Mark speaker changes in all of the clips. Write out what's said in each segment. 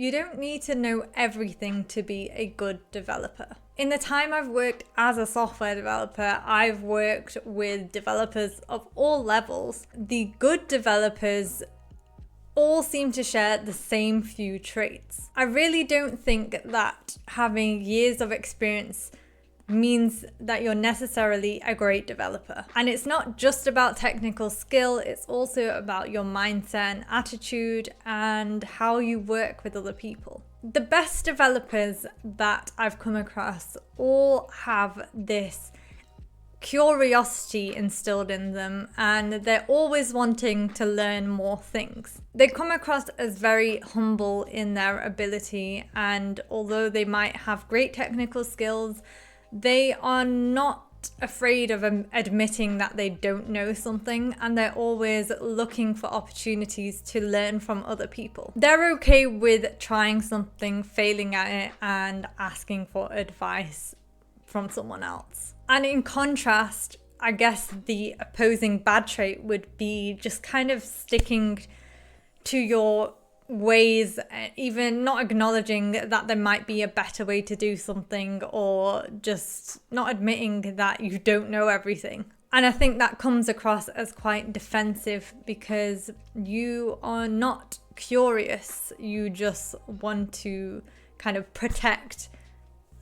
Speaker 1: You don't need to know everything to be a good developer. In the time I've worked as a software developer, I've worked with developers of all levels. The good developers all seem to share the same few traits. I really don't think that having years of experience means that you're necessarily a great developer. And it's not just about technical skill, it's also about your mindset and attitude and how you work with other people. The best developers that I've come across all have this curiosity instilled in them, and they're always wanting to learn more things. They come across as very humble in their ability, and although they might have great technical skills, they are not afraid of admitting that they don't know something, and they're always looking for opportunities to learn from other people. They're okay with trying something, failing at it, and asking for advice from someone else. And in contrast, I guess the opposing bad trait would be just kind of sticking to your ways, even not acknowledging that there might be a better way to do something, or just not admitting that you don't know everything. And I think that comes across as quite defensive because you are not curious. You just want to kind of protect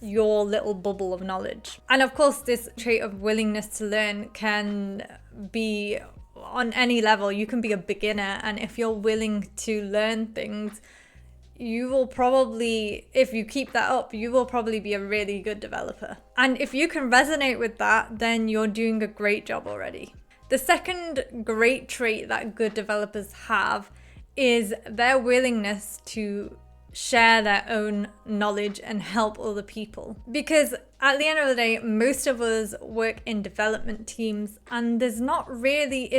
Speaker 1: your little bubble of knowledge. And of course, this trait of willingness to learn can be on any level. You can be a beginner, and if you're willing to learn things, you will probably, if you keep that up, you will probably be a really good developer. And if you can resonate with that, then you're doing a great job already. The second great trait that good developers have is their willingness to share their own knowledge and help other people. Because at the end of the day, most of us work in development teams, and it's not really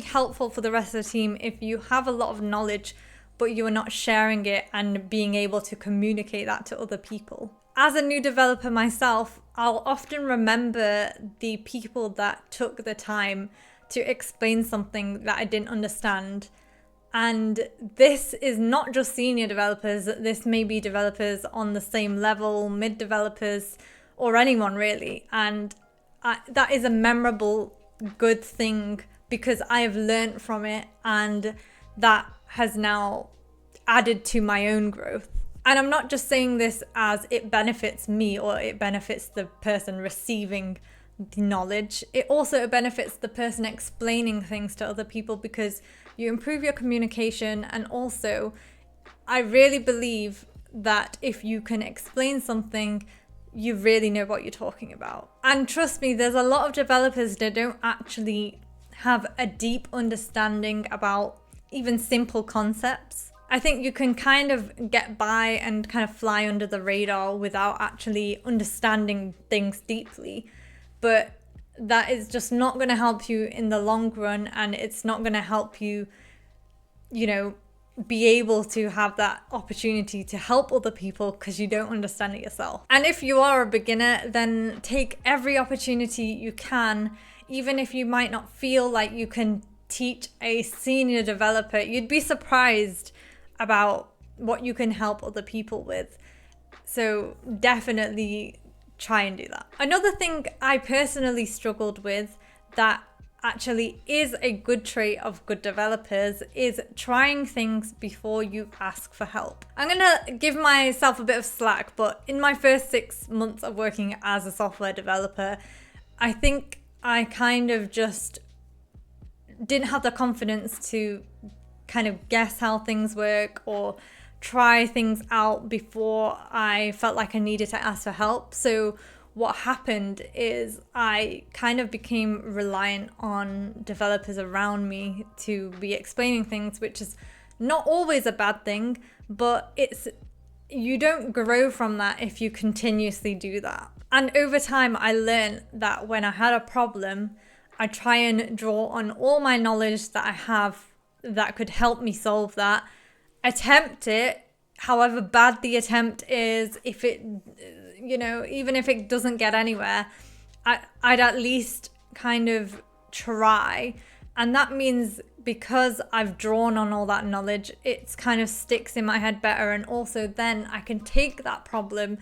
Speaker 1: helpful for the rest of the team if you have a lot of knowledge but you are not sharing it and being able to communicate that to other people. As a new developer myself, I'll often remember the people that took the time to explain something that I didn't understand. And this is not just senior developers, this may be developers on the same level, mid developers, or anyone really. And that is a memorable, good thing because I have learned from it, and that has now added to my own growth. And I'm not just saying this as it benefits me or it benefits the person receiving the knowledge. It also benefits the person explaining things to other people because you improve your communication. And also, I really believe that if you can explain something, you really know what you're talking about. And trust me, there's a lot of developers that don't actually have a deep understanding about even simple concepts. I think you can kind of get by and kind of fly under the radar without actually understanding things deeply. But that is just not going to help you in the long run, and it's not going to help you, be able to have that opportunity to help other people because you don't understand it yourself. And if you are a beginner, then take every opportunity you can, even if you might not feel like you can teach a senior developer. You'd be surprised about what you can help other people with. So definitely try and do that. Another thing I personally struggled with that actually is a good trait of good developers is trying things before you ask for help. I'm gonna give myself a bit of slack, but in my first 6 months of working as a software developer, I think I kind of just didn't have the confidence to kind of guess how things work or try things out before I felt like I needed to ask for help. So what happened is I kind of became reliant on developers around me to be explaining things, which is not always a bad thing, but you don't grow from that if you continuously do that. And over time, I learned that when I had a problem, I try and draw on all my knowledge that I have that could help me solve that, attempt it, however bad the attempt is, if it, even if it doesn't get anywhere, I'd at least kind of try And that means because I've drawn on all that knowledge, it's kind of sticks in my head better. And also then I can take that problem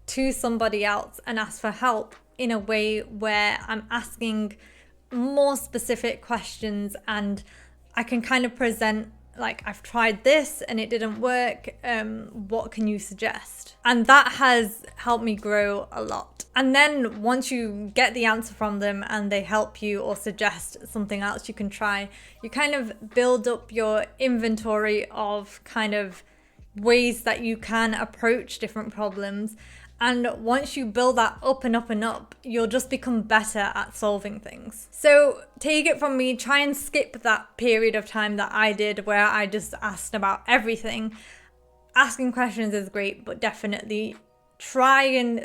Speaker 1: to somebody else and ask for help in a way where I'm asking more specific questions, and I can kind of present like, I've tried this and it didn't work. What can you suggest? And that has helped me grow a lot. And then once you get the answer from them and they help you or suggest something else you can try, you kind of build up your inventory of kind of ways that you can approach different problems. And once you build that up and up and up, you'll just become better at solving things. So take it from me, try and skip that period of time that I did where I just asked about everything. Asking questions is great, but definitely try and,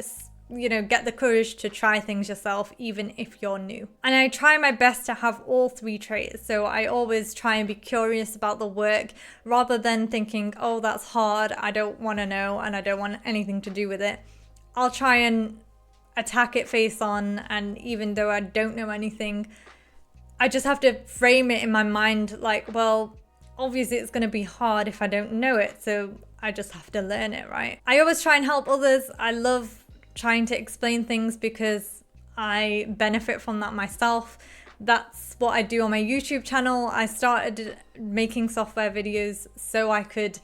Speaker 1: get the courage to try things yourself, even if you're new. And I try my best to have all three traits. So I always try and be curious about the work rather than thinking, oh, that's hard, I don't want to know, and I don't want anything to do with it. I'll try and attack it face on, and even though I don't know anything, I just have to frame it in my mind like, well, obviously it's going to be hard if I don't know it, so I just have to learn it, right? I always try and help others. I love trying to explain things because I benefit from that myself. That's what I do on my YouTube channel. I started making software videos so I could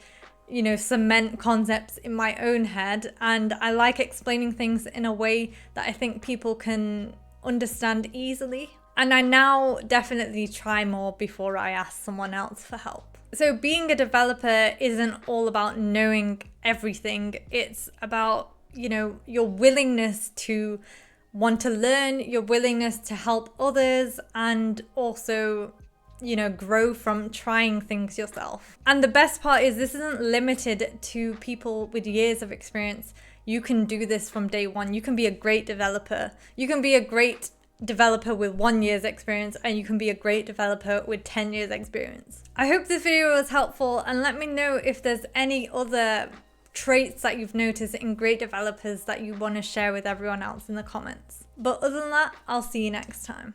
Speaker 1: cement concepts in my own head, and I like explaining things in a way that I think people can understand easily. And I now definitely try more before I ask someone else for help. So being a developer isn't all about knowing everything. It's about, your willingness to want to learn, your willingness to help others, and also grow from trying things yourself. And the best part is this isn't limited to people with years of experience. You can do this from day one. You can be a great developer. You can be a great developer with 1 year's experience, and you can be a great developer with 10 years experience. I hope this video was helpful, and let me know if there's any other traits that you've noticed in great developers that you want to share with everyone else in the comments. But other than that, I'll see you next time.